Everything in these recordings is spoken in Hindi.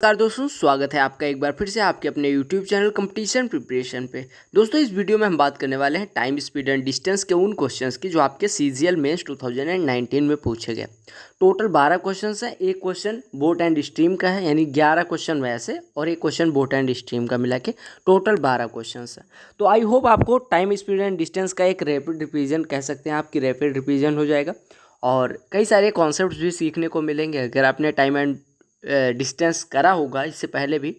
नमस्कार दोस्तों, स्वागत है आपका एक बार फिर से आपके अपने YouTube चैनल कंपटीशन प्रिपरेशन पे। दोस्तों, इस वीडियो में हम बात करने वाले हैं टाइम, स्पीड एंड डिस्टेंस के उन क्वेश्चंस की जो आपके CGL मेंस 2019 में पूछे गए। टोटल 12 क्वेश्चंस हैं। एक क्वेश्चन बोट एंड स्ट्रीम का है, यानी 11 क्वेश्चन वैसे और एक क्वेश्चन बोट एंड स्ट्रीम का मिला के टोटल 12 क्वेश्चन है। तो आई होप आपको टाइम, स्पीड एंड डिस्टेंस का एक रैपिड रिविजन कह सकते हैं, आपकी रैपिड रिविजन हो जाएगा और कई सारे कॉन्सेप्ट भी सीखने को मिलेंगे। अगर आपने टाइम एंड डिस्टेंस करा होगा इससे पहले भी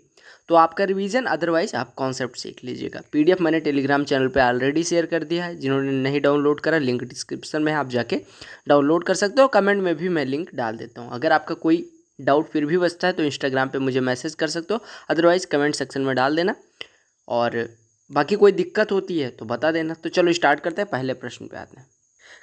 तो आपका रिवीजन, अदरवाइज आप कॉन्सेप्ट सीख लीजिएगा। PDF मैंने टेलीग्राम चैनल पे ऑलरेडी शेयर कर दिया है। जिन्होंने नहीं डाउनलोड करा, लिंक डिस्क्रिप्शन में आप जाके डाउनलोड कर सकते हो। कमेंट में भी मैं लिंक डाल देता हूँ। अगर आपका कोई डाउट फिर भी बचता है तो इंस्टाग्राम पे मुझे मैसेज कर सकते हो, अदरवाइज कमेंट सेक्शन में डाल देना। और बाकी कोई दिक्कत होती है तो बता देना। तो चलो स्टार्ट करते हैं, पहले प्रश्न पे आते हैं।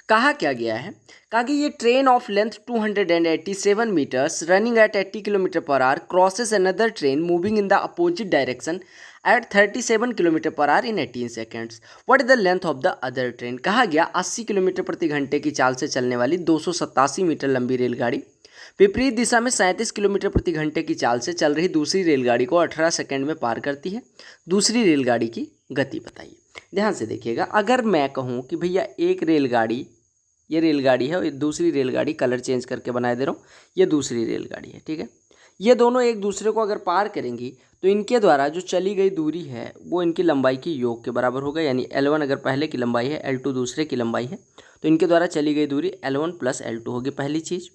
कहा क्या गया है, कहा कि ये train of length 287 metres running at 80 kilometre per hour crosses another train moving in the opposite direction at 37 kilometre per hour in 18 seconds. What is the length of the other train. कहा गया 80 किलोमीटर प्रति घंटे की चाल से चलने वाली 287 मीटर लंबी रेलगाड़ी विपरीत दिशा में 37 किलोमीटर प्रति घंटे की चाल से चल रही दूसरी रेलगाड़ी को 18 सेकंड में पार करती है। दूसरी रेलगाड़ी की गति बताइए। ध्यान से देखिएगा, अगर मैं कहूँ कि भैया एक रेलगाड़ी, ये रेलगाड़ी है और दूसरी रेलगाड़ी, कलर चेंज करके बना दे रहा हूँ, ये दूसरी रेलगाड़ी है, ठीक है। ये दोनों एक दूसरे को अगर पार करेंगी तो इनके द्वारा जो चली गई दूरी है वो इनकी लंबाई की योग के बराबर होगा। यानी L1 अगर पहले की लंबाई है, L2 दूसरे की लंबाई है, तो इनके द्वारा चली गई दूरी L1 + L2 होगी, पहली चीज़।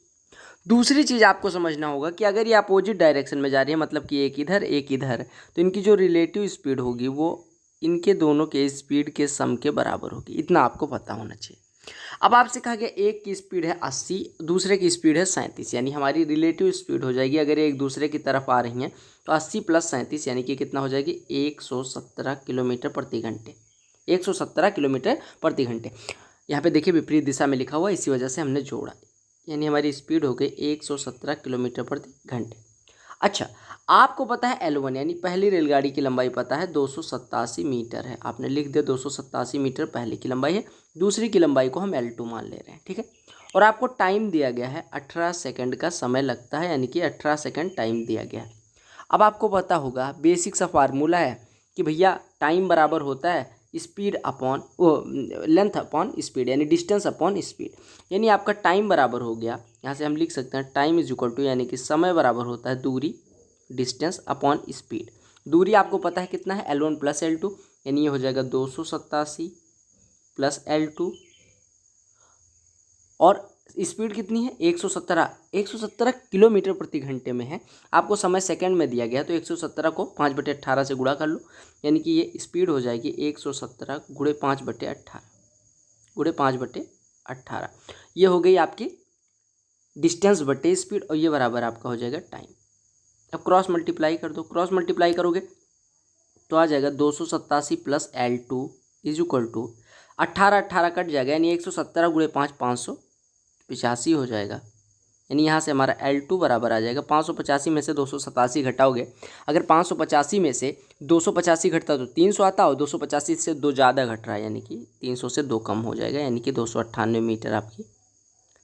दूसरी चीज़ आपको समझना होगा कि अगर ये अपोजिट डायरेक्शन में जा रही है, मतलब कि एक इधर एक इधर, तो इनकी जो रिलेटिव स्पीड होगी वो इनके दोनों के स्पीड के सम के बराबर होगी। इतना आपको पता होना चाहिए। अब आपसे कहा गया एक की स्पीड है 80, दूसरे की स्पीड है 37, यानी हमारी रिलेटिव स्पीड हो जाएगी, अगर एक दूसरे की तरफ आ रही हैं तो 80 + 37 यानी कि कितना हो जाएगी, 117 किलोमीटर प्रति घंटे। 117 किलोमीटर प्रति घंटे। यहाँ पे देखिए विपरीत दिशा में लिखा हुआ, इसी वजह से हमने जोड़ा, यानी हमारी स्पीड हो गई 117 किलोमीटर प्रति घंटे। अच्छा, आपको पता है L1 यानी पहली रेलगाड़ी की लंबाई पता है 287 मीटर है। आपने लिख दिया 287 मीटर पहले की लंबाई है, दूसरी की लंबाई को हम L2 मान ले रहे हैं, ठीक है। और आपको टाइम दिया गया है 18 सेकंड का समय लगता है, यानी कि 18 सेकंड टाइम दिया गया है। अब आपको पता होगा बेसिक सा फार्मूला है कि भैया टाइम बराबर होता है speed upon length upon speed, यानी डिस्टेंस अपॉन स्पीड। यानी आपका टाइम बराबर हो गया, यहाँ से हम लिख सकते हैं टाइम इज इक्वल टू, यानी कि समय बराबर होता है दूरी डिस्टेंस अपॉन स्पीड। दूरी आपको पता है कितना है, L1 + L2, यानी ये हो जाएगा 287 + L2, और स्पीड कितनी है 117 किलोमीटर प्रति घंटे में है। आपको समय सेकंड में दिया गया तो 117 को 5/18 से गुणा कर लो, यानी कि ये स्पीड हो जाएगी 117 × 5/18 × 5/18। ये हो गई आपकी डिस्टेंस बटे स्पीड, और ये बराबर आपका हो जाएगा टाइम। अब क्रॉस मल्टीप्लाई कर दो, क्रॉस मल्टीप्लाई करोगे तो आ जाएगा 287 + L2 = 18 कट जाएगा, यानी 117 × 5 585 हो जाएगा। यानी यहाँ से हमारा L2 बराबर आ जाएगा 585 में से 287 घटाओगे, अगर 585 में से 285 घटता तो 300 आता, और 285 से 2 ज़्यादा घट रहा है, यानी कि 300 से 2 कम हो जाएगा, यानी कि 298 मीटर आपकी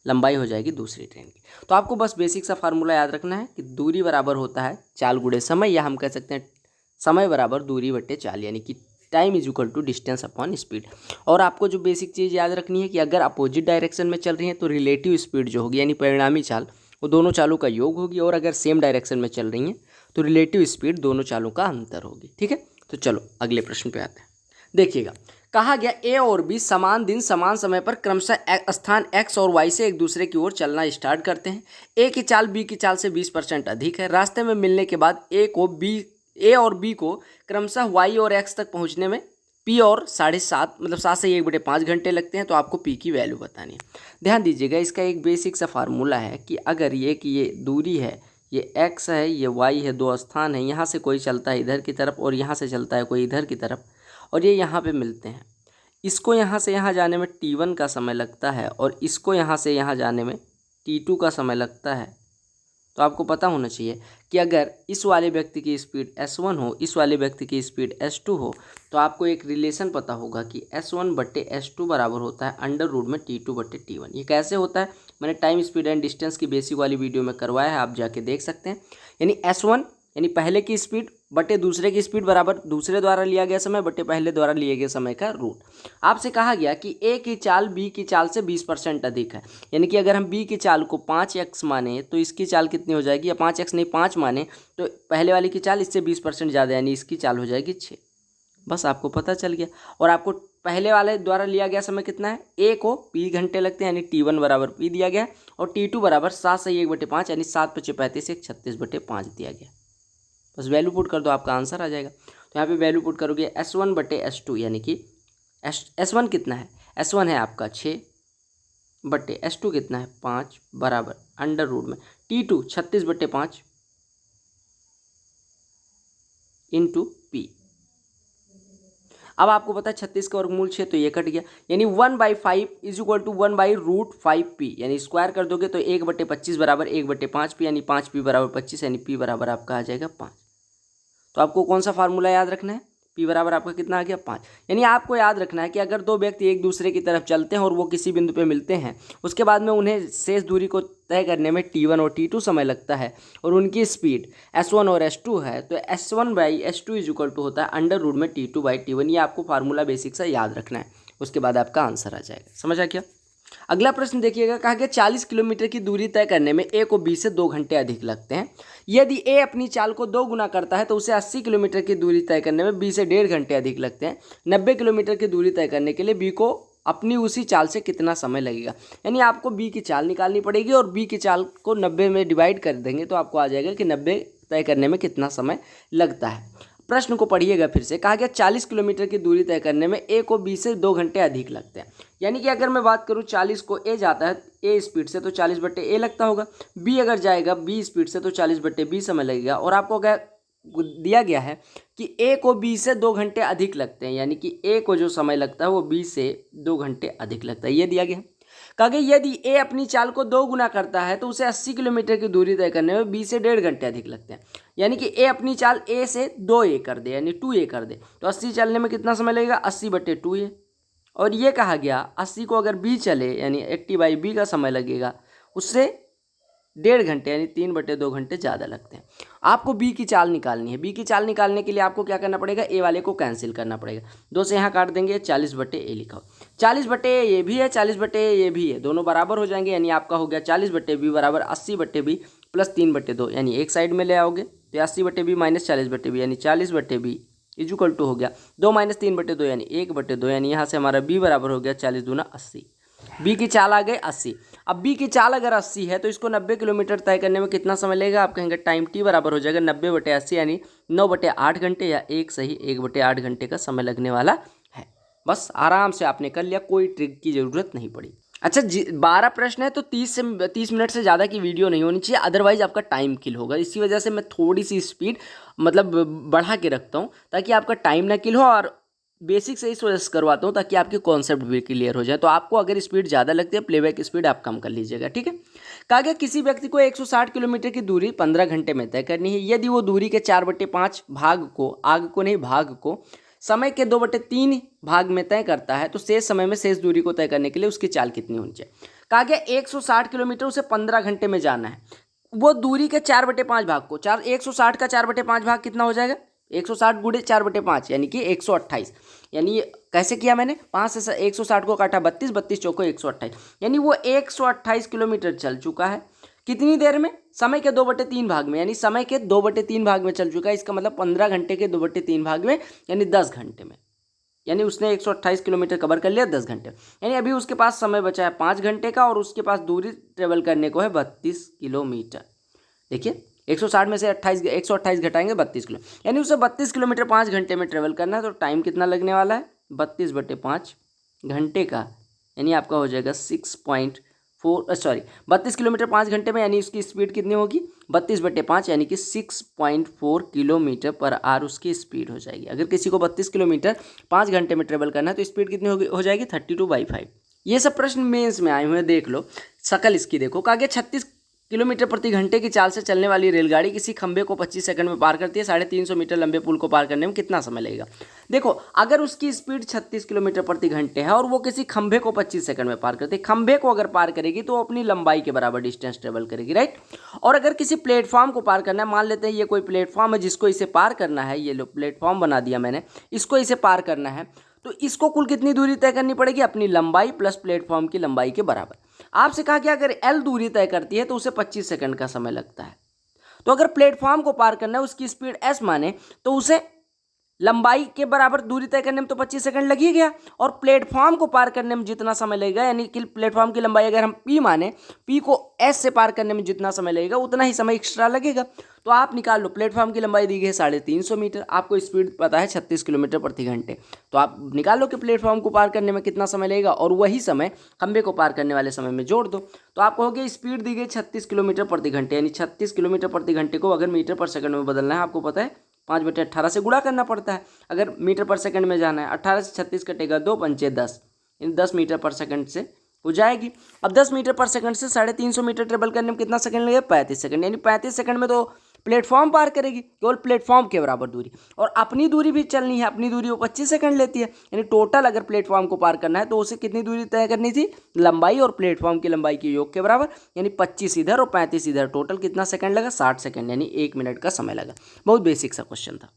लंबाई हो जाएगी दूसरी ट्रेन की। तो आपको बस बेसिक सा फार्मूला याद रखना है कि दूरी बराबर होता है चाल गुणे समय, या हम कह सकते हैं समय बराबर दूरी बटे चाल, यानी कि time is equal to distance upon speed. और आपको जो बेसिक चीज़ याद रखनी है कि अगर अपोजिट डायरेक्शन में चल रही है तो रिलेटिव स्पीड जो होगी, यानी परिणामी चाल, वो दोनों चालों का योग होगी, और अगर सेम डायरेक्शन में चल रही हैं तो रिलेटिव स्पीड दोनों चालों का अंतर होगी, ठीक है। तो चलो अगले प्रश्न पे आते हैं। देखिएगा, कहा गया A और B समान दिन समान समय पर क्रमशः स्थान X और Y से एक दूसरे की ओर चलना स्टार्ट करते हैं। A की चाल B की चाल से 20% अधिक है। रास्ते में मिलने के बाद A और B को क्रमशः Y और X तक पहुंचने में P और 7.5 मतलब 7 से 1/5 घंटे लगते हैं। तो आपको P की वैल्यू बतानी है। ध्यान दीजिएगा, इसका एक बेसिक सा फार्मूला है कि अगर ये दूरी है, ये X है, ये Y है, दो स्थान है, यहाँ से कोई चलता है इधर की तरफ और यहाँ से चलता है कोई इधर की तरफ, और ये यहाँ पे मिलते हैं। इसको यहाँ से यहाँ जाने में T1 का समय लगता है, और इसको यहाँ से यहाँ जाने में T2 का समय लगता है। तो आपको पता होना चाहिए कि अगर इस वाले व्यक्ति की स्पीड S1 हो, इस वाले व्यक्ति की स्पीड S2 हो, तो आपको एक रिलेशन पता होगा कि S1/S2 बराबर होता है √T2/T1। ये कैसे होता है, मैंने टाइम, स्पीड एंड डिस्टेंस की बेसिक वाली वीडियो में करवाया है, आप जाके देख सकते हैं। यानी S1 यानी पहले की स्पीड बटे दूसरे की स्पीड बराबर दूसरे द्वारा लिया गया समय बटे पहले द्वारा लिए गए समय का रूट। आपसे कहा गया कि ए की चाल बी की चाल से 20% अधिक है, यानी कि अगर हम बी की चाल को 5x माने तो इसकी चाल कितनी हो जाएगी, या 5x नहीं 5 माने तो पहले वाली की चाल इससे 20% ज़्यादा, यानी इसकी चाल हो जाएगी 6। बस आपको पता चल गया। और आपको पहले वाले द्वारा लिया गया समय कितना है, ए को p घंटे लगते हैं, यानी t1 बराबर p दिया गया है, और t2 बराबर 7 से 1/5 यानी 7 × 5 = 35 1 36/5 दिया गया। बस वैल्यू पुट कर दो, आपका आंसर आ जाएगा। तो यहाँ पे वैल्यू पुट करोगे S1/S2, यानी कि S1 कितना है, S1 है आपका 6/S2 कितना है 5 बराबर अंडर रूट में T2 36/5 इंटू p। अब आपको पता है 36 का वर्गमूल 6, तो ये कट गया, यानी 1/5 इज इक्वल टू 1/√5p, यानी स्क्वायर कर दोगे तो 1/25 बराबर 1/5p, यानी 5p बराबर 25, यानी p बराबर आपका आ जाएगा 5। तो आपको कौन सा फार्मूला याद रखना है, p बराबर आपका कितना आ गया 5। यानी आपको याद रखना है कि अगर दो व्यक्ति एक दूसरे की तरफ चलते हैं और वो किसी बिंदु पे मिलते हैं, उसके बाद में उन्हें शेष दूरी को तय करने में t1 और t2 समय लगता है, और उनकी स्पीड s1 और s2 है, तो s1/s2 इज इक्वल टू होता है अंडर रूट में t2/t1। ये आपको फार्मूला बेसिक से याद रखना है, उसके बाद आपका आंसर आ जाएगा। समझ आ क्या। अगला प्रश्न देखिएगा, कहा गया 40 किलोमीटर की दूरी तय करने में ए को बी से 2 घंटे अधिक लगते हैं। यदि ए अपनी चाल को 2 गुना करता है तो उसे 80 किलोमीटर की दूरी तय करने में बी से 1.5 घंटे अधिक लगते हैं। 90 किलोमीटर की दूरी तय करने के लिए बी को अपनी उसी चाल से कितना समय लगेगा। यानी आपको बी की चाल निकालनी पड़ेगी और बी की चाल को 90 में डिवाइड कर देंगे तो आपको आ जाएगा कि 90 तय करने में कितना समय लगता है। प्रश्न को पढ़िएगा फिर से। कहा गया 40 किलोमीटर की दूरी तय करने में ए को बी से 2 घंटे अधिक लगते हैं। यानी कि अगर मैं बात करूं 40 को ए जाता है ए स्पीड से तो 40/ए लगता होगा, बी अगर जाएगा बी स्पीड से तो 40/बी समय लगेगा। और आपको क्या दिया गया है कि ए को बी से 2 घंटे अधिक लगते हैं, यानी कि ए को जो समय लगता है वो बी से 2 घंटे अधिक लगता है, ये दिया गया है। कहा गया यदि ए अपनी चाल को 2 गुना करता है तो उसे 80 किलोमीटर की दूरी तय करने में बी से 1.5 घंटे अधिक लगते हैं। यानी कि ए अपनी चाल ए से 2a कर दे, यानी 2a कर दे, तो 80 चलने में कितना समय लगेगा 80/2a। और ये कहा गया 80 को अगर बी चले यानी 80/b का समय लगेगा, उससे 1.5 घंटे यानी 3/2 घंटे ज़्यादा लगते हैं। आपको बी की चाल निकालनी है। बी की चाल निकालने के लिए आपको क्या करना पड़ेगा, ए वाले को कैंसिल करना पड़ेगा। 2 से यहाँ काट देंगे, 40/ए लिखा हो, 40/ए ये भी है, 40/ए ये भी है, दोनों बराबर हो जाएंगे। यानी आपका हो गया 40/बी बराबर 80/बी प्लस 3/2, यानी एक साइड में ले आओगे तो 80/बी माइनस 40/बी यानी 40/बी इज इक्वल टू हो गया 2 - 3/2 यानी 1/2, यानी यहाँ से हमारा बी बराबर हो गया 40 दूना 80। बी की चाल आ गई 80। अब बी की चाल अगर 80 है तो इसको 90 किलोमीटर तय करने में कितना समय लगेगा, आप कहेंगे टाइम टी बराबर हो जाएगा 90/80 यानी 9/8 घंटे, या एक सही 1/8 घंटे का समय लगने वाला है। बस आराम से आपने कर लिया, कोई ट्रिक की जरूरत नहीं पड़ी। अच्छा 12 प्रश्न है तो 30 मिनट से ज़्यादा की वीडियो नहीं होनी चाहिए, अदरवाइज आपका टाइम किल होगा। इसी वजह से मैं थोड़ी सी स्पीड मतलब बढ़ा के रखता हूँ ताकि आपका टाइम ना किल हो, और बेसिक से इस वजह से करवाता हूँ ताकि आपके कॉन्सेप्ट भी क्लियर हो जाए। तो आपको अगर स्पीड ज़्यादा लगती है प्लेबैक स्पीड आप कम कर लीजिएगा, ठीक है। कहा गया किसी व्यक्ति को 160 किलोमीटर की दूरी 15 घंटे में तय करनी है। यदि वो दूरी के 4/5 भाग को, आग को नहीं भाग को, समय के 2/3 भाग में तय करता है तो शेष समय में शेष दूरी को तय करने के लिए उसकी चाल कितनी होनी चाहिए। कहा गया 160 किलोमीटर उसे 15 घंटे में जाना है। वो दूरी के 4/5 भाग को, 160 का 4/5 भाग कितना हो जाएगा, 160 गुणे 4/5 यानी कि 128। यानी ये कैसे किया मैंने, 5 से 160 को काटा 32, 32 चौको 128, यानी वो 128 किलोमीटर चल चुका है। कितनी देर में, समय के 2/3 भाग में, यानी समय के 2/3 भाग में चल चुका है। इसका मतलब 15 घंटे के 2/3 भाग में यानी 10 घंटे में, यानी उसने 128 किलोमीटर कवर कर लिया 10 घंटे। यानी अभी उसके पास समय बचा है 5 घंटे का, और उसके पास दूरी ट्रेवल करने को है 32 किलोमीटर। देखिए 160 में से 128 घटाएंगे 32 किलो, यानी उसे 32 किलोमीटर 5 घंटे में ट्रेवल करना है। तो टाइम कितना लगने वाला है 32/5 घंटे का, यानी आपका हो जाएगा 32 किलोमीटर 5 घंटे में, यानी उसकी स्पीड कितनी होगी 32/5 यानी कि 6.4 किलोमीटर पर आवर उसकी स्पीड हो जाएगी। अगर किसी को 32 किलोमीटर 5 घंटे में ट्रेवल करना है तो स्पीड कितनी हो जाएगी 32/5। ये सब प्रश्न मेंस में आए हुए हैं, देख लो शकल इसकी देखो। कहा गया 36 किलोमीटर प्रति घंटे की चाल से चलने वाली रेलगाड़ी किसी खंभे को 25 सेकंड में पार करती है, 350 मीटर लंबे पुल को पार करने में कितना समय लगेगा। देखो, अगर उसकी स्पीड 36 किलोमीटर प्रति घंटे है और वो किसी खंभे को 25 सेकंड में पार करती है, खंभे को अगर पार करेगी तो वो अपनी लंबाई के बराबर डिस्टेंस ट्रेवल करेगी, राइट। और अगर किसी प्लेटफॉर्म को पार करना है, मान लेते हैं ये कोई प्लेटफॉर्म है जिसको इसे पार करना है, ये लो प्लेटफॉर्म बना दिया मैंने, इसको इसे पार करना है, तो इसको कुल कितनी दूरी तय करनी पड़ेगी, अपनी लंबाई प्लस प्लेटफॉर्म की लंबाई के बराबर। आपसे कहा कि अगर एल दूरी तय करती है तो उसे 25 सेकंड का समय लगता है। तो अगर प्लेटफॉर्म को पार करना है, उसकी स्पीड एस माने, तो उसे लंबाई के बराबर दूरी तय करने में तो 25 सेकंड लग ही गया, और प्लेटफॉर्म को पार करने में जितना समय लगेगा, यानी कि प्लेटफॉर्म की लंबाई अगर हम पी माने, पी को एस से पार करने में जितना समय लगेगा उतना ही समय एक्स्ट्रा लगेगा। तो आप निकाल लो, प्लेटफॉर्म की लंबाई दी गई है 350 मीटर, आपको स्पीड पता है 36 किलोमीटर प्रति घंटे, तो आप निकाल लो कि प्लेटफॉर्म को पार करने में कितना समय लगेगा, और वही समय खंभे को पार करने वाले समय में जोड़ दो। तो आप कहोगे स्पीड दी गई 36 किलोमीटर प्रति घंटे, यानी 36 किलोमीटर प्रति घंटे को अगर मीटर पर सेकंड में बदलना है, आपको पता है 5/18 से गुणा करना पड़ता है अगर मीटर पर सेकंड में जाना है। 18 से 36 कटेगा 2 पंचे 10, यानी 10 मीटर पर सेकंड से हो जाएगी। अब 10 मीटर पर सेकंड से 350 मीटर ट्रेवल करने में कितना सेकंड लगेगा, 35 सेकंड, यानी 35 सेकंड में तो प्लेटफॉर्म पार करेगी, केवल प्लेटफॉर्म के बराबर दूरी, और अपनी दूरी भी चलनी है, अपनी दूरी वो 25 सेकंड लेती है, यानी टोटल अगर प्लेटफॉर्म को पार करना है तो उसे कितनी दूरी तय करनी थी, लंबाई और प्लेटफॉर्म की लंबाई के योग के बराबर, यानी 25 इधर और 35 इधर, टोटल कितना सेकंड लगा, 60 सेकंड, यानी 1 मिनट का समय लगा। बहुत बेसिक सा क्वेश्चन था।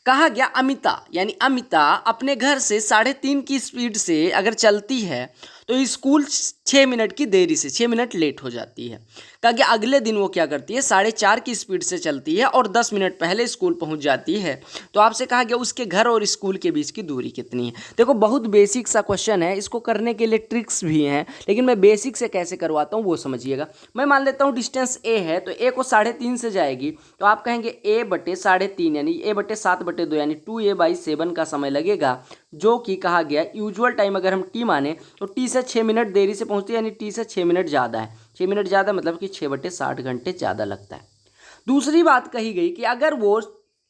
कहा गया अमिता, यानी अमिता अपने घर से 3.5 की स्पीड से अगर चलती है तो स्कूल 6 मिनट की देरी से 6 मिनट लेट हो जाती है। कहा गया अगले दिन वो क्या करती है, 4.5 की स्पीड से चलती है और 10 मिनट पहले स्कूल पहुंच जाती है। तो आपसे कहा गया उसके घर और स्कूल के बीच की दूरी कितनी है। देखो, बहुत बेसिक सा क्वेश्चन है, इसको करने के लिए ट्रिक्स भी हैं, लेकिन मैं बेसिक से कैसे करवाता हूँ वो समझिएगा। मैं मान लेता हूँ डिस्टेंस ए है, तो ए को 3.5 से जाएगी, तो आप कहेंगे a/3.5 यानी a/7/2 यानी 2a/7 का समय लगेगा, जो कि कहा गया यूजुअल टाइम अगर हम टी माने तो टी से 6 मिनट देरी से पहुंचती है, यानी टी से 6 मिनट ज़्यादा है। 6 मिनट ज़्यादा मतलब कि 6/60 घंटे ज़्यादा लगता है। दूसरी बात कही गई कि अगर वो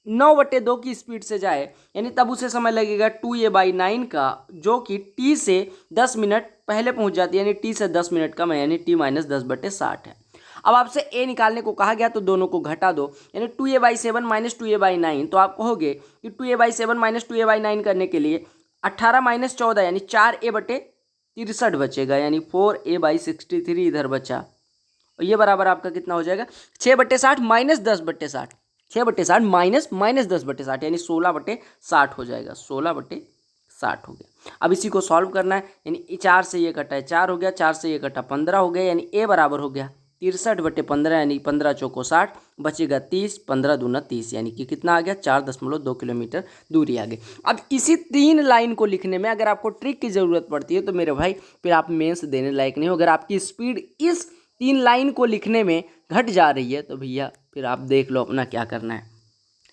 9/2 की स्पीड से जाए, यानी तब उसे समय लगेगा 2a/9 का, जो कि टी से 10 मिनट पहले पहुंच जाती है, यानी टी से 10 मिनट कम है, यानी टी माइनस 10/60 है। अब आपसे ए निकालने को कहा गया तो दोनों को घटा दो, यानी 2a/7 माइनस 2a/9, तो आप कहोगे कि 2a/7 माइनस 2a/9 करने के लिए 18 माइनस 14 यानी 4a/63 बचेगा, यानी 4a/63 इधर बचा, और ये बराबर आपका कितना हो जाएगा, 6/60 माइनस 10/60, 6/60 माइनस 10/60, यानी 16/60 हो जाएगा, 16/60 हो गया। अब इसी को सॉल्व करना है, यानी 4 से ये कटा है 4 हो गया, 4 से ये कटा 15 हो गया, यानी ए बराबर हो गया 63/15, यानी 15 चौको 60, बचेगा 30, 15 दूना 30, यानी कि कितना आ गया, 4.2 किलोमीटर दूरी आ गई। अब इसी 3 लाइन को लिखने में अगर आपको ट्रिक की ज़रूरत पड़ती है तो मेरे भाई फिर आप मेंस देने लायक नहीं हो। अगर आपकी स्पीड इस 3 लाइन को लिखने में घट जा रही है तो भैया फिर आप देख लो अपना क्या करना है।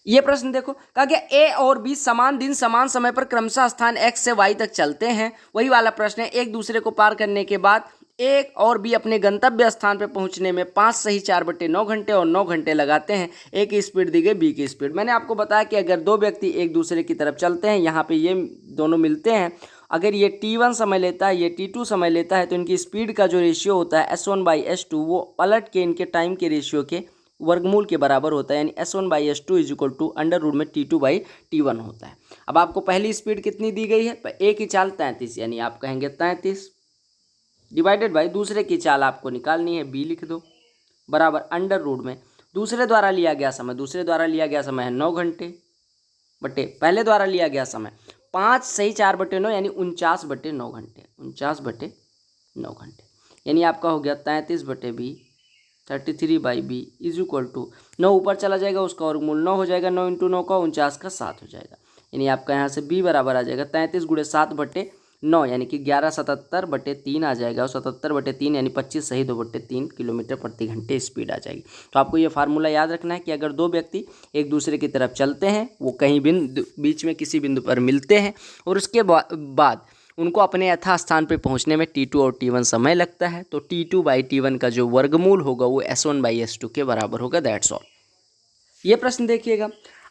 ये प्रश्न देखो, कहा गया ए और बी समान दिन समान समय पर क्रमशः स्थान एक्स से वाई तक चलते हैं। वही वाला प्रश्न है, एक दूसरे को पार करने के बाद ए और बी अपने गंतव्य स्थान पर पहुंचने में 5 सही 4/9 घंटे और 9 घंटे लगाते हैं। ए की स्पीड दी गई, बी की स्पीड। मैंने आपको बताया कि अगर दो व्यक्ति एक दूसरे की तरफ चलते हैं, यहाँ पे ये दोनों मिलते हैं, अगर ये t1 समय लेता है, ये t2 समय लेता है, तो इनकी स्पीड का जो रेशियो होता है s1/s2 वो पलट के इनके टाइम के रेशियो के वर्गमूल के बराबर होता है, यानी s1/s2 is equal to under root में t2/t1 होता है। अब आपको पहली स्पीड कितनी दी गई है, ए की चाल 33, यानी आप कहेंगे 33 डिवाइडेड बाई दूसरे की चाल आपको निकालनी है, बी लिख दो, बराबर अंडर रूट में दूसरे द्वारा लिया गया समय, दूसरे द्वारा लिया गया समय है 9 घंटे, बटे पहले द्वारा लिया गया समय 5 सही 4/9 यानी 49/9 घंटे, 49/9 घंटे, यानी आपका हो गया 33/b 33/b is equal to 9 ऊपर चला जाएगा, उसका वर्गमूल 9 हो जाएगा, 9 × 9 का 49 का 7 हो जाएगा, यानी आपका यहाँ से b बराबर आ जाएगा 33 × 7/9 यानी कि 1177/3 आ जाएगा, और 77/3 यानी 25 सही 2/3 किलोमीटर प्रति घंटे स्पीड आ जाएगी। तो आपको ये फार्मूला याद रखना है कि अगर दो व्यक्ति एक दूसरे की तरफ चलते हैं, वो कहीं बीच में किसी बिंदु पर मिलते हैं और उसके बाद उनको अपने यथास्थान पर पहुंचने में t2 और t1 समय लगता है, तो t2/t1 का जो वर्गमूल होगा वो s1/s2 के बराबर होगा। That's all. ये प्रश्न देखिएगा।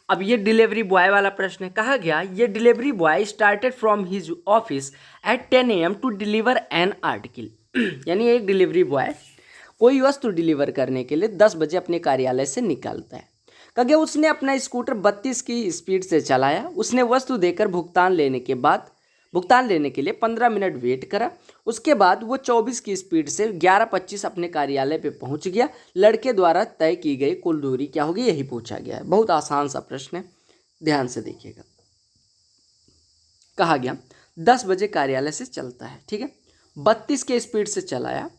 अब ये डिलीवरी बॉय वाला प्रश्न है। कहा गया ये delivery boy started from his office at 10 AM to deliver an article यानी एक डिलीवरी बॉय कोई वस्तु डिलीवर करने के लिए 10 बजे अपने कार्यालय से निकलता है। कगे उसने अपना स्कूटर 32 की स्पीड से चलाया। उसने वस्तु देकर भुगतान लेने के लिए 15 मिनट वेट करा। उसके बाद वो 24 की स्पीड से 11:25 अपने कार्यालय पे पहुंच गया। लड़के द्वारा तय की गई कुल दूरी क्या होगी, यही पूछा गया है। बहुत आसान सा प्रश्न है, ध्यान से देखिएगा। कहा गया 10 बजे कार्यालय से चलता है, ठीक है, 32 के स्पीड से चलाया,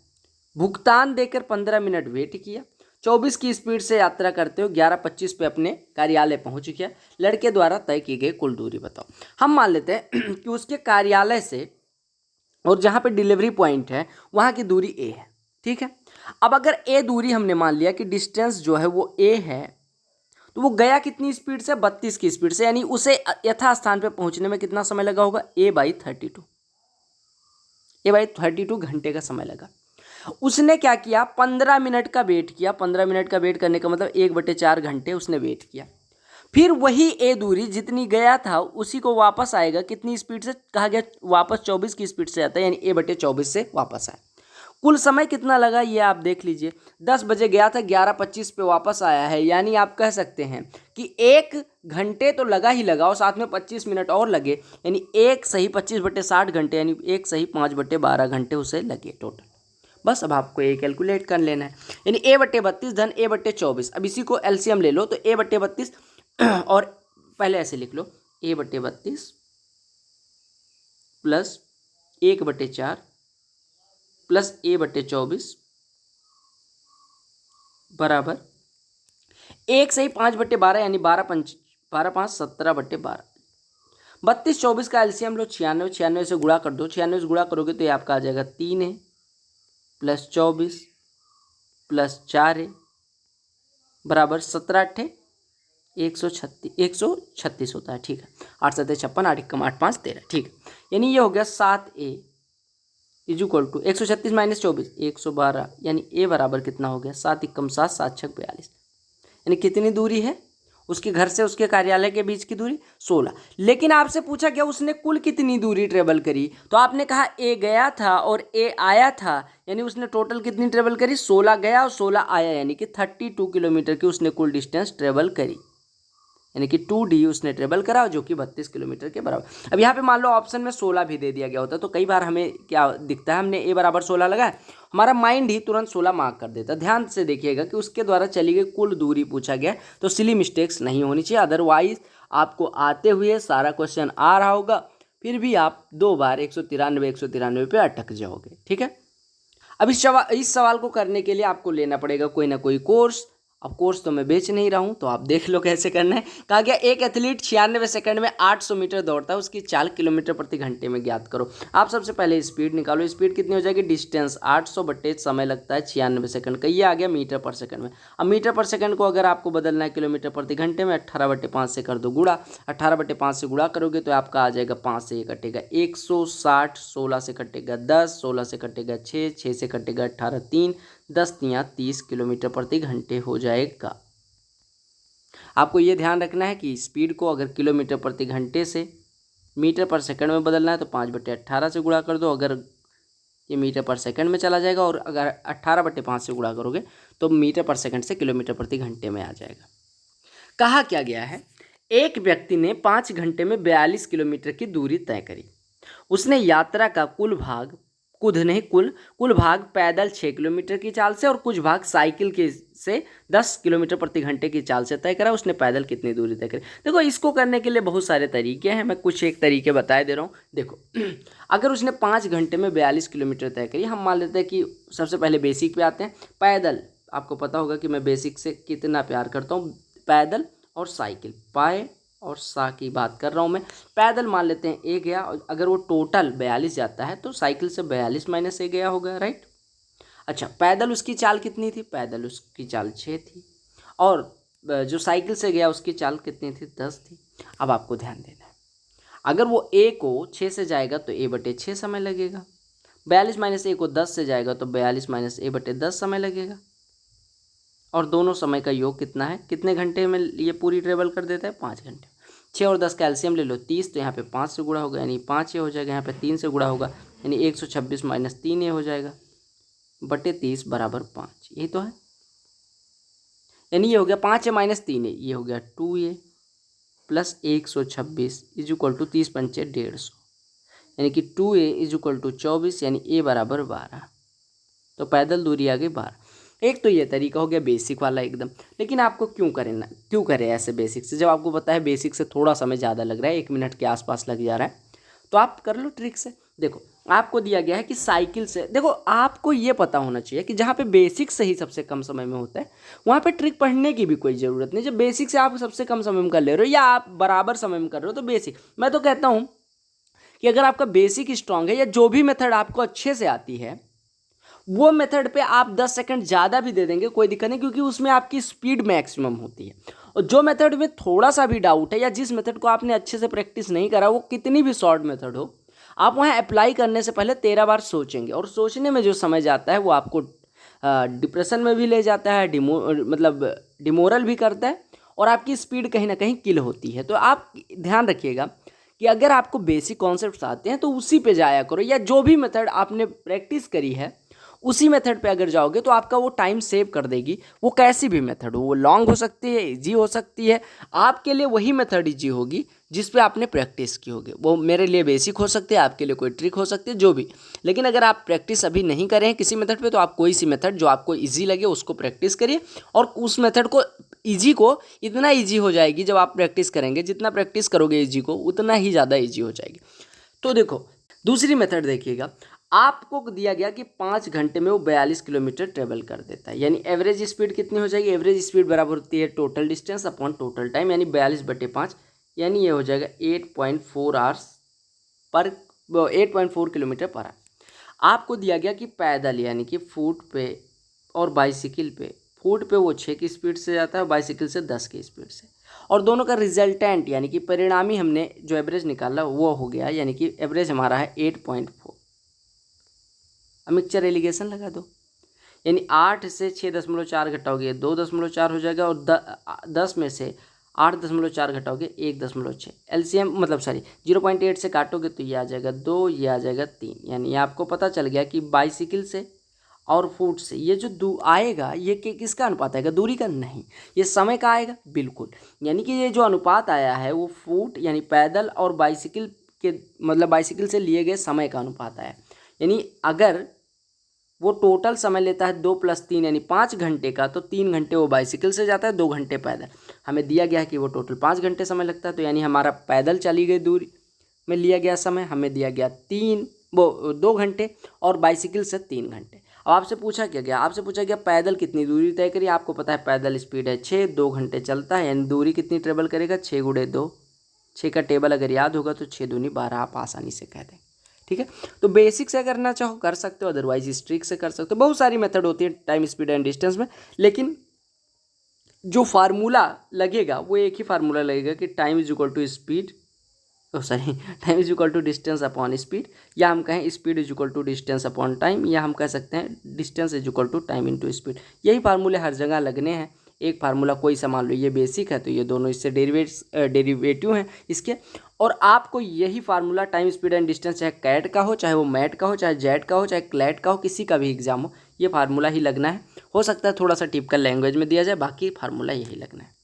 भुगतान देकर 15 मिनट वेट किया, 24 की स्पीड से यात्रा करते हुए 11:25 पे अपने कार्यालय पहुंच गया। लड़के द्वारा तय की गई कुल दूरी बताओ। हम मान लेते हैं कि उसके कार्यालय से और जहां पे डिलीवरी पॉइंट है वहां की दूरी ए है, ठीक है। अब अगर ए दूरी हमने मान लिया कि डिस्टेंस जो है वो ए है, तो वो गया कितनी स्पीड से, 32 की स्पीड से, यानी उसे यथास्थान पे पहुंचने में कितना समय लगा होगा, a/32 घंटे का समय लगा। उसने क्या किया, 15 मिनट का वेट किया। 15 मिनट का वेट करने का मतलब 1/4 घंटे उसने वेट किया। फिर वही ए दूरी जितनी गया था उसी को वापस आएगा कितनी स्पीड से, कहा गया वापस 24 की स्पीड से आता है, यानी a/24 से वापस आए। कुल समय कितना लगा ये आप देख लीजिए। 10 बजे गया था, 11:25 पे वापस आया है, यानी आप कह सकते हैं कि 1 घंटे तो लगा ही लगा और साथ में 25 मिनट और लगे, यानी 1 सही 25/60 घंटे, यानी 1 सही 5/12 घंटे उसे लगे टोटल। बस अब आपको ये कैलकुलेट कर लेना है, यानी a/32 धन a/24। अब इसी को एलसीएम ले लो तो a/32 और पहले ऐसे लिख लो, a/32 प्लस 1/4 प्लस a/24 बराबर 1 सही 5/12, यानी 12 5 17/12। 32 24 का एलसीएम लो 96, 96 से गुणा कर दो। 96 से गुणा करोगे तो ये आपका आ जाएगा 3a प्लस 24 प्लस 4a बराबर 17×8 136 होता है, ठीक है। 8 7 56, 8 1 8 5 13, ठीक है। यानी ये हो गया 7a is equal to 136 minus 24 112, यानी ए बराबर कितना हो गया, 7 1 7 7 6 42। यानी कितनी दूरी है उसके घर से उसके कार्यालय के बीच की दूरी, 16। लेकिन आपसे पूछा गया उसने कुल कितनी दूरी ट्रेवल करी, तो आपने कहा ए गया था और ए आया था, यानी उसने टोटल कितनी ट्रेवल करी, 16 गया और 16 आया, यानी कि 32 किलोमीटर की उसने कुल डिस्टेंस ट्रेवल करी, यानी कि 2D उसने ट्रेवल करा जो कि 32 किलोमीटर के बराबर। अब यहाँ पे मान लो ऑप्शन में 16 भी दे दिया गया होता तो कई बार हमें क्या दिखता है, हमने a बराबर 16 लगाया, हमारा माइंड ही तुरंत 16 मार्क कर देता। ध्यान से देखिएगा कि उसके द्वारा चली गई कुल दूरी पूछा गया, तो सिली मिस्टेक्स नहीं होनी चाहिए, अदरवाइज आपको आते हुए सारा क्वेश्चन आ रहा होगा, फिर भी आप 2 बार 193 पे अटक जाओगे, ठीक है। अब इस सवाल को करने के लिए आपको लेना पड़ेगा कोई ना कोई कोर्स। अब कोर्स तो मैं बेच नहीं रहा हूँ, तो आप देख लो कैसे करना है। कहा गया एक एथलीट 96 सेकंड में 800 मीटर दौड़ता है, उसकी चाल किलोमीटर प्रति घंटे में ज्ञात करो। आप सबसे पहले स्पीड निकालो, स्पीड कितनी हो जाएगी, डिस्टेंस 800 बटे समय लगता है 96 सेकंड का, ये आ गया मीटर पर सेकंड में। अब मीटर पर सेकंड को अगर आपको बदलना है किलोमीटर प्रति घंटे में, 18/5 से कर दो गुणा। 18/5 से गुणा करोगे तो आपका आ जाएगा 5 से ये कटेगा 160, 16 से कटेगा 10, 16 से कटेगा 6, 6 से कटेगा 18, 3 10 तियाँ 30 किलोमीटर प्रति घंटे हो जाएगा। आपको ये ध्यान रखना है कि स्पीड को अगर किलोमीटर प्रति घंटे से मीटर पर सेकंड में बदलना है तो 5/18 से गुणा कर दो, अगर ये मीटर पर सेकंड में चला जाएगा, और अगर 18/5 से गुणा करोगे तो मीटर पर सेकंड से किलोमीटर प्रति घंटे में आ जाएगा। कहा क्या गया है, एक व्यक्ति ने 5 घंटे में 42 किलोमीटर की दूरी तय करी। उसने यात्रा का कुल भाग पैदल 6 किलोमीटर की चाल से और कुछ भाग साइकिल के से 10 किलोमीटर प्रति घंटे की चाल से तय करा। उसने पैदल कितनी दूरी तय करी। देखो इसको करने के लिए बहुत सारे तरीके हैं, मैं कुछ एक तरीके बता दे रहा हूँ। देखो अगर उसने 5 घंटे में 42 किलोमीटर तय करी, हम मान लेते हैं कि सबसे पहले बेसिक पे आते हैं। पैदल, आपको पता होगा कि मैं बेसिक से कितना प्यार करता हूँ, पैदल और साइकिल, पाए और सा की बात कर रहा हूँ मैं। पैदल मान लेते हैं ए गया, अगर वो टोटल 42 जाता है तो साइकिल से 42 माइनस ए गया होगा, राइट। अच्छा, पैदल उसकी चाल कितनी थी, पैदल उसकी चाल 6 थी, और जो साइकिल से गया उसकी चाल कितनी थी, 10 थी। अब आपको ध्यान देना है, अगर वो ए को 6 से जाएगा तो a/6 समय लगेगा, 42 माइनस ए को 10 से जाएगा तो 42 माइनस a/10 समय लगेगा, और दोनों समय का योग कितना है, कितने घंटे में ये पूरी ट्रेवल कर देता है, 5 घंटे। 6 और 10 का एलसीएम ले लो 30, तो यहाँ पे 5 से गुणा होगा यानी 5 ए हो जाएगा, यहाँ पे 3 से गुणा होगा यानी 126 माइनस 3 ए हो जाएगा। बटे 30 बराबर 5, यही तो है। यानी ये हो गया 5 माइनस 3 है, ये हो गया 2a plus 126 is equal to 30 पंचे 150, यानी कि 2a इज इक्वल टू 24, यानी a बराबर 12। तो पैदल दूरी आ गई 12। एक तो ये तरीका हो गया बेसिक वाला एकदम। लेकिन आपको क्यों करें ऐसे बेसिक से, जब आपको पता है बेसिक से थोड़ा समय ज़्यादा लग रहा है, 1 मिनट के आसपास लग जा रहा है, तो आप कर लो ट्रिक से। देखो आपको दिया गया है कि साइकिल से, देखो आपको ये पता होना चाहिए कि जहाँ पे बेसिक से ही सबसे कम समय में होता है वहाँ पे ट्रिक पढ़ने की भी कोई ज़रूरत नहीं। जब बेसिक से आप सबसे कम समय में कर ले रहे हो या आप बराबर समय में कर रहे हो तो बेसिक, मैं तो कहता हूँ कि अगर आपका बेसिक स्ट्रांग है या जो भी मेथड आपको अच्छे से आती है वो मेथड पे आप 10 सेकंड ज़्यादा भी दे देंगे कोई दिक्कत नहीं, क्योंकि उसमें आपकी स्पीड मैक्सिमम होती है। और जो मेथड में थोड़ा सा भी डाउट है या जिस मेथड को आपने अच्छे से प्रैक्टिस नहीं करा, वो कितनी भी शॉर्ट मेथड हो, आप वहाँ अप्लाई करने से पहले 13 बार सोचेंगे। और सोचने में जो समय जाता है वो आपको डिप्रेशन में भी ले जाता है, डिमोरल भी करता है, और आपकी स्पीड कहीं ना कहीं किल होती है। तो आप ध्यान रखिएगा कि अगर आपको बेसिक कॉन्सेप्ट्स आते हैं तो उसी पे जाया करो, या जो भी मेथड आपने प्रैक्टिस करी है उसी मेथड पे अगर जाओगे तो आपका वो टाइम सेव कर देगी। वो कैसी भी मेथड हो, वो लॉन्ग हो सकती है, इजी हो सकती है, आपके लिए वही मेथड इजी होगी जिस पे आपने प्रैक्टिस की होगी। वो मेरे लिए बेसिक हो सकती है, आपके लिए कोई ट्रिक हो सकती है, जो भी। लेकिन अगर आप प्रैक्टिस अभी नहीं करें किसी मेथड पे, तो आप कोई सी मेथड जो आपको ईजी लगे उसको प्रैक्टिस करिए, और उस मेथड को इतना ईजी हो जाएगी जब आप प्रैक्टिस करेंगे, जितना प्रैक्टिस करोगे ईजी को उतना ही ज़्यादा ईजी हो जाएगी। तो देखो दूसरी मेथड देखिएगा, आपको दिया गया कि 5 घंटे में वो 42 किलोमीटर ट्रेवल कर देता है, यानी एवरेज स्पीड कितनी हो जाएगी, एवरेज स्पीड बराबर होती है total distance upon total time, यानी 42/5, यानी ये हो जाएगा 8.4 hours per 8.4 kilometre per our. आपको दिया गया कि पैदल यानी कि फुट पे और बाइसिकल पे, फुट पे वो 6 की स्पीड से जाता है, बाइसिकल से 10 की स्पीड से, और दोनों का रिजल्टेंट यानी कि परिणामी हमने जो एवरेज निकाला वो हो गया, यानी कि एवरेज हमारा है 8.4। अब मिक्सचर एलिगेशन लगा दो, यानी 8 से 6.4 घटाओगे 2.4 हो जाएगा, और 10 में से 8.4 घटाओगे 1.6। एलसीएम मतलब सॉरी 0.8 से काटोगे तो ये आ जाएगा 2, ये आ जाएगा 3। यानी आपको पता चल गया कि बाइसिकल से और फुट से ये जो आएगा ये किसका अनुपात आएगा, दूरी का नहीं, ये समय का आएगा, बिल्कुल। यानी कि ये जो अनुपात आया है वो फुट यानी पैदल और बाइसिकल के मतलब बाइसिकल से लिए गए समय का अनुपात आया। यानी अगर वो टोटल समय लेता है 2 + 3 यानी 5 घंटे का, तो 3 घंटे वो बाइसिकल से जाता है, 2 घंटे पैदल। हमें दिया गया है कि वो टोटल 5 घंटे समय लगता है, तो यानी हमारा पैदल चली गई दूरी में लिया गया समय हमें दिया गया 2 घंटे, और बाइसिकल से 3 घंटे। अब आपसे पूछा क्या गया, आपसे पूछा गया पैदल कितनी दूरी तय करिए। आपको पता है पैदल स्पीड है 6, 2 घंटे चलता है, यानी दूरी कितनी ट्रेवल करेगा, 6 × 2, 6 का टेबल अगर याद होगा तो 6 दूनी 12 आप आसानी से कह दें। ठीक है, तो बेसिक से करना चाहो कर सकते हो, अदरवाइज स्ट्रिक से कर सकते हो। बहुत सारी मेथड होती है टाइम स्पीड एंड डिस्टेंस में, लेकिन जो फार्मूला लगेगा वो एक ही फार्मूला लगेगा कि time is equal to speed, time is equal to distance upon speed, या हम कहें speed is equal to distance upon time, या हम कह सकते हैं distance is equal to time into speed. यही फार्मूले हर जगह लगने हैं। एक फार्मूला कोई सा मान लो ये बेसिक है तो ये दोनों इससे डेरिवेटिव हैं इसके, और आपको यही formula time speed and distance चाहे कैट का हो, चाहे वो मैट का हो, चाहे जेट का हो, चाहे क्लैट का हो, किसी का भी एग्जाम हो, ये फार्मूला ही लगना है। हो सकता है थोड़ा सा टिपिकल लैंग्वेज में दिया जाए, बाकी फार्मूला यही लगना है।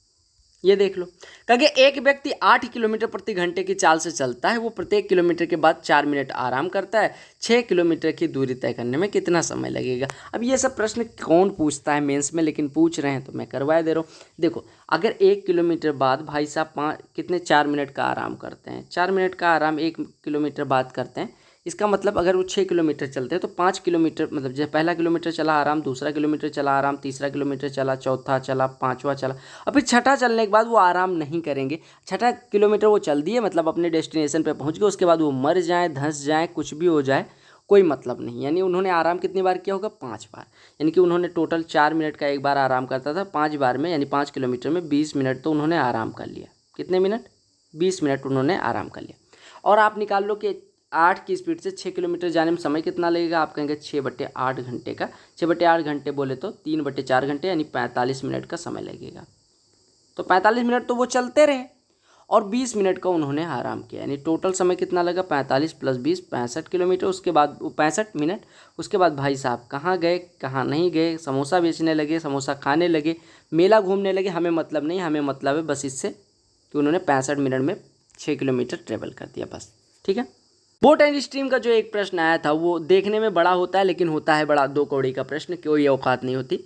ये देख लो, क्योंकि एक व्यक्ति 8 किलोमीटर प्रति घंटे की चाल से चलता है, वो प्रत्येक किलोमीटर के बाद 4 मिनट आराम करता है। 6 किलोमीटर की दूरी तय करने में कितना समय लगेगा। अब ये सब प्रश्न कौन पूछता है मेंस में, लेकिन पूछ रहे हैं तो मैं करवा दे रहा हूँ। देखो अगर 1 किलोमीटर बाद भाई साहब 4 मिनट का आराम करते हैं, 4 मिनट का आराम 1 किलोमीटर बाद करते हैं, इसका मतलब अगर वो 6 किलोमीटर चलते हैं तो 5 किलोमीटर मतलब जब पहला किलोमीटर चला आराम, दूसरा किलोमीटर चला आराम, तीसरा किलोमीटर चला, चौथा चला, पाँचवा चला, और फिर छठा चलने के बाद वो आराम नहीं करेंगे। छठा किलोमीटर वो चल दिए मतलब अपने डेस्टिनेशन पे पहुंच गए, उसके बाद वो मर जाए, धंस जाए, कुछ भी हो जाए, कोई मतलब नहीं। यानी उन्होंने आराम कितनी बार किया होगा, 5 बार। यानी कि उन्होंने टोटल 4 मिनट का एक बार आराम करता था, 5 बार में यानी 5 किलोमीटर में 20 मिनट तो उन्होंने आराम कर लिया। कितने मिनट, 20 मिनट उन्होंने आराम कर लिया। और आप निकाल लो कि 8 की स्पीड से 6 किलोमीटर जाने में समय कितना लगेगा, आप कहेंगे 6/8 घंटे का। 6/8 घंटे बोले तो 3/4 घंटे यानी 45 मिनट का समय लगेगा। तो 45 मिनट तो वो चलते रहे, और 20 मिनट का उन्होंने आराम किया, यानी टोटल समय कितना लगा 45 + 20 65 किलोमीटर। उसके बाद 65 मिनट। उसके बाद भाई साहब कहाँ गए कहाँ नहीं गए, समोसा बेचने लगे, समोसा खाने लगे, मेला घूमने लगे, हमें मतलब नहीं, हमें मतलब है बस इससे कि उन्होंने 65 मिनट में 6 किलोमीटर ट्रेवल कर दिया बस। ठीक है। बोट एंड स्ट्रीम का जो एक प्रश्न आया था वो देखने में बड़ा होता है लेकिन होता है बड़ा 2 कौड़ी का प्रश्न, कोई औकात नहीं होती।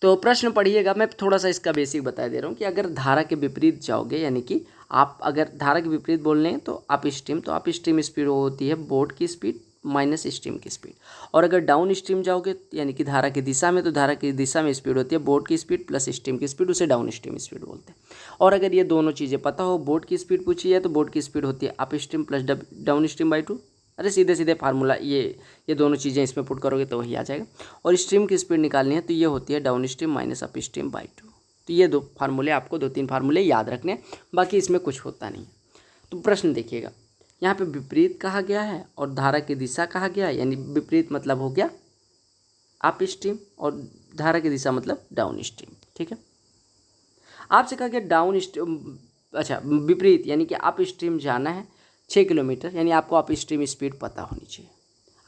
तो प्रश्न पढ़िएगा, मैं थोड़ा सा इसका बेसिक बता दे रहा हूँ कि अगर धारा के विपरीत जाओगे, यानी कि आप अगर धारा के विपरीत बोल रहे हैं तो अप स्ट्रीम, तो अप स्ट्रीम स्पीड होती है बोट की स्पीड माइनस स्ट्रीम की स्पीड। और अगर डाउन स्ट्रीम जाओगे यानी कि धारा की दिशा में, तो धारा की दिशा में स्पीड होती है बोट की स्पीड प्लस स्ट्रीम की स्पीड, उसे डाउन स्ट्रीम स्पीड बोलते हैं। और अगर ये दोनों चीज़ें पता हो, बोट की स्पीड पूछी है तो बोट की स्पीड होती है up stream plus down stream by 2। अरे सीधे सीधे फार्मूला ये दोनों चीज़ें इसमें पुट करोगे तो वही आ जाएगा। और स्ट्रीम की स्पीड निकालनी है तो ये होती है down stream minus up stream by 2। तो ये 2 फार्मूले आपको 2-3 फार्मूले याद रखने, बाकी इसमें कुछ होता नहीं है। तो प्रश्न देखिएगा, यहाँ पे विपरीत कहा गया है और धारा की दिशा कहा गया है, यानी विपरीत मतलब हो गया अप स्ट्रीम और धारा की दिशा मतलब डाउन स्ट्रीम। ठीक है। आपसे कहा गया डाउन स्ट्रीम, अच्छा विपरीत यानी कि अप स्ट्रीम जाना है 6 किलोमीटर, यानी आपको अप स्ट्रीम स्पीड पता होनी चाहिए।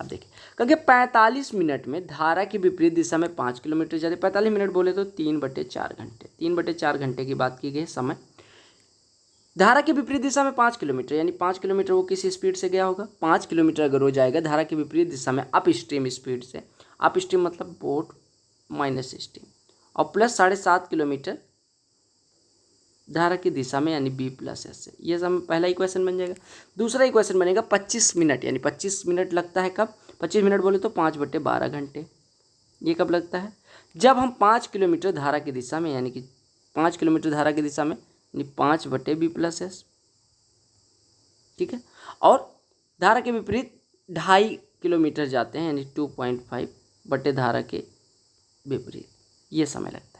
अब देखिए कहा 45 मिनट में धारा की विपरीत दिशा में 5 किलोमीटर जाते। 45 मिनट बोले तो 3/4 घंटे, 3/4 घंटे की बात की गई समय। धारा की विपरीत दिशा में 5 किलोमीटर, यानी 5 किलोमीटर वो किस स्पीड से गया होगा, 5 किलोमीटर अगर हो जाएगा धारा की विपरीत दिशा में अप स्ट्रीम स्पीड से, अप स्ट्रीम मतलब बोट माइनस स्ट्रीम, और प्लस 7.5 किलोमीटर धारा की दिशा में यानी B + S से। ये समय पहला इक्वेशन बन जाएगा। दूसरा इक्वेशन बनेगा 25 मिनट, यानी 25 मिनट लगता है कब, 25 मिनट बोले तो 5/12 घंटे। ये कब लगता है, जब हम 5 किलोमीटर धारा की दिशा में, यानी कि 5 किलोमीटर धारा की दिशा में यानी 5/B + S। ठीक है। और धारा के विपरीत 2.5 किलोमीटर जाते हैं, यानी 2.5 बटे धारा के विपरीत, ये समय लगता है।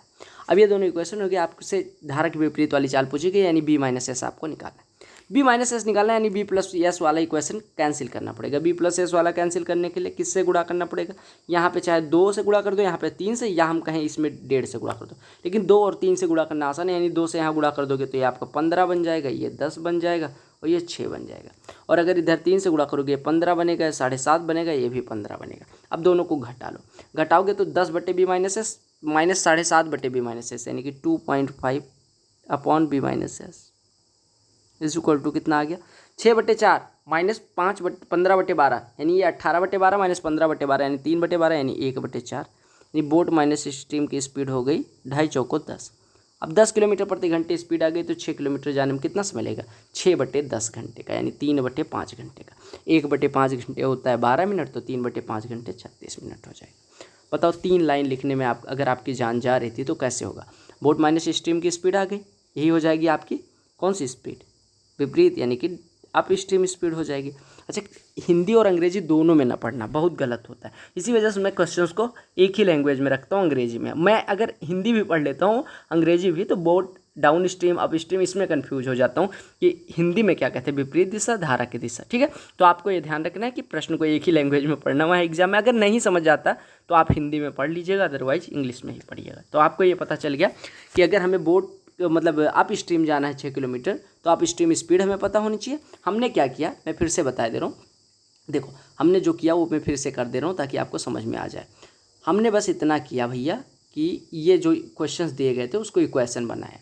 अब ये दोनों इक्वेशन हो गया, आपसे धारा के विपरीत वाली चाल पूछेगी, यानी B - S आपको निकालना है। B - S निकालना है यानी B + S वाला इक्वेशन कैंसिल करना पड़ेगा। B + S वाला कैंसिल करने के लिए किससे गुणा करना पड़ेगा, यहाँ पे चाहे 2 से गुणा कर दो, यहाँ पे 3 से, या हम कहें इसमें 1.5 से गुणा कर दो, लेकिन 2 और 3 से गुणा करना आसान है, यानी 2 से यहाँ गुणा कर दोगे तो ये आपका 15 बन जाएगा, ये 10 बन जाएगा और ये 6 बन जाएगा। और अगर इधर 3 से गुणा करोगे 15 बनेगा, 7.5 बनेगा, ये भी 15 बनेगा। अब दोनों को घटा लो, घटाओगे तो 10/B - S minus 7.5/B - S, यानी कि 2.5/B - S is equal to कितना आ गया, 6/4 माइनस 15/12, यानी ये 18/12 माइनस 15/12 यानी 3/12 यानी 1/4, यानी बोट माइनस स्ट्रीम की स्पीड हो गई 2.5 चौको 10। अब 10 किलोमीटर प्रति घंटे स्पीड आ गई तो 6 किलोमीटर जाने में कितना समय लगेगा, 6/10 घंटे का, यानी 3/5 घंटे का। 1/5 घंटे होता है 12 मिनट, तो 3/5 घंटे 36 मिनट हो जाएगा। बताओ 3 लाइन लिखने में आप अगर आपकी जान जा रही थी तो कैसे होगा। बोट माइनस स्ट्रीम की स्पीड आ गई, यही हो जाएगी आपकी कौन सी स्पीड, विपरीत यानी कि अप स्ट्रीम स्पीड हो जाएगी। अच्छा, हिंदी और अंग्रेजी दोनों में ना पढ़ना, बहुत गलत होता है। इसी वजह से मैं क्वेश्चंस को एक ही लैंग्वेज में रखता हूँ, अंग्रेजी में। मैं अगर हिंदी भी पढ़ लेता हूँ अंग्रेजी भी, तो boat down stream up stream इसमें कन्फ्यूज हो जाता हूँ कि हिंदी में क्या कहते हैं, विपरीत दिशा धारा की दिशा। ठीक है, तो आपको ये ध्यान रखना है कि प्रश्न को एक ही लैंग्वेज में पढ़ना हुआ है एग्जाम में। अगर नहीं समझ आता तो आप हिंदी में पढ़ लीजिएगा, अदरवाइज इंग्लिश में ही पढ़िएगा। तो आपको ये पता चल गया कि अगर हमें बोट मतलब अप स्ट्रीम जाना है 6 किलोमीटर, तो अप स्ट्रीम स्पीड हमें पता होनी चाहिए। हमने क्या किया मैं फिर से बता दे रहा हूँ, देखो हमने जो किया वो मैं फिर से कर दे रहा हूँ ताकि आपको समझ में आ जाए। हमने बस इतना किया भैया कि ये जो क्वेश्चंस दिए गए थे उसको इक्वेशन बनाया,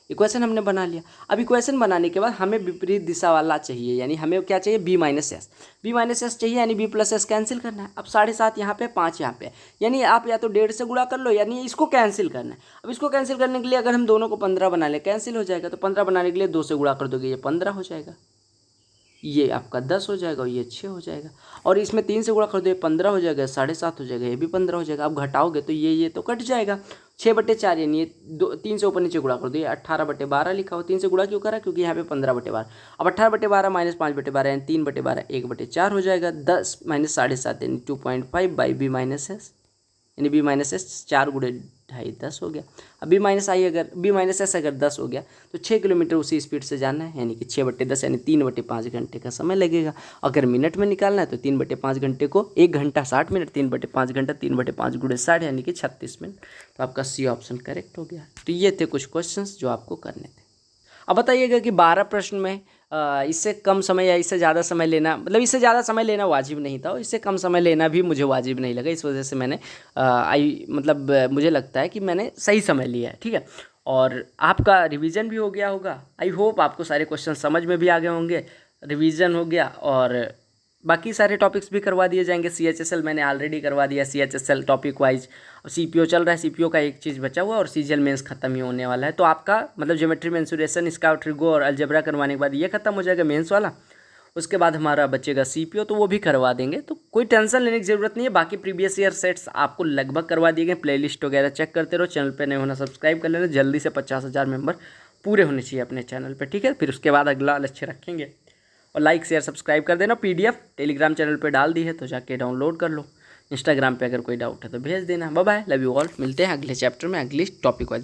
इक्वेशन हमने बना लिया। अब इक्वेशन बनाने के बाद हमें विपरीत दिशा वाला चाहिए, यानी हमें क्या चाहिए, B - S। B - S चाहिए यानी B + S कैंसिल करना है। अब 7.5 यहाँ पे, 5 यहाँ पे, यानी आप या तो 1.5 से गुणा कर लो, यानी इसको कैंसिल करना है। अब इसको कैंसिल करने के लिए अगर हम दोनों को 15 बना लें, कैंसिल हो जाएगा, तो 15 बनाने के लिए 2 से गुणा कर दोगे, ये 15 हो जाएगा, ये आपका 10 हो जाएगा और ये 6 हो जाएगा। और इसमें 3 से गुणा कर दो, ये 15 हो जाएगा, 7.5 हो जाएगा, ये भी 15 हो जाएगा। अब घटाओगे तो ये तो कट जाएगा, 6/4 यानी ये 3 से ऊपर नीचे गुणा कर दो, ये 18/12 लिखा हो। 3 से गुणा क्यों करा, क्योंकि यहाँ पे 15/12। अब 18/12 माइनस 5/12 यानी 3/12, 1/4 हो जाएगा। 10 माइनस 7.5 यानी 2.5/B - S, यानी B - S 4 × 2.5 10 हो गया। अब B - S अगर 10 हो गया तो 6 किलोमीटर उसी स्पीड से जाना है, यानी कि 6/10 यानी 3/5 घंटे का समय लगेगा। अगर मिनट में निकालना है तो 3/5 घंटे को 1 घंटा 60 मिनट, 3/5 घंटा 3/5 × 60 यानी कि 36 मिनट। तो आपका C ऑप्शन करेक्ट हो गया। तो ये थे कुछ क्वेश्चंस जो आपको करने थे। अब बताइएगा कि 12 प्रश्न में इससे कम समय या इससे ज़्यादा समय लेना, मतलब इससे ज़्यादा समय लेना वाजिब नहीं था और इससे कम समय लेना भी मुझे वाजिब नहीं लगा। इस वजह से मैंने मुझे लगता है कि मैंने सही समय लिया है, ठीक है। और आपका रिवीजन भी हो गया होगा। आई होप आपको सारे क्वेश्चन समझ में भी आ गए होंगे, रिवीजन हो गया और बाकी सारे टॉपिक्स भी करवा दिए जाएंगे। CHSL मैंने ऑलरेडी करवा दिया, CHSL टॉपिक वाइज। CPO चल रहा है, CPO का एक चीज़ बचा हुआ और CGL मेंस खत्म ही होने वाला है। तो आपका मतलब ज्योमेट्री मेंसुरेशन, स्काउट ट्रिगो और अलजेब्रा करवाने के बाद ये खत्म हो जाएगा मेंस वाला। उसके बाद हमारा बचेगा CPO, तो वो भी करवा देंगे, तो कोई टेंशन लेने की ज़रूरत नहीं है। बाकी प्रीवियस ईयर सेट्स आपको लगभग करवा दिए गए। प्लेलिस्ट वगैरह चेक करते रहो, चैनल पे नए होना सब्सक्राइब कर लेना। जल्दी से 50,000 मेंबर पूरे होने चाहिए अपने चैनल पे, ठीक है। फिर उसके बाद अगला लक्ष्य रखेंगे। और लाइक शेयर सब्सक्राइब कर देना। PDF टेलीग्राम चैनल पे डाल दी है, तो जाके डाउनलोड कर लो। इंस्टाग्राम पे अगर कोई डाउट है तो भेज देना। Bye bye, love you all. मिलते हैं अगले चैप्टर में अगली टॉपिक वाइज।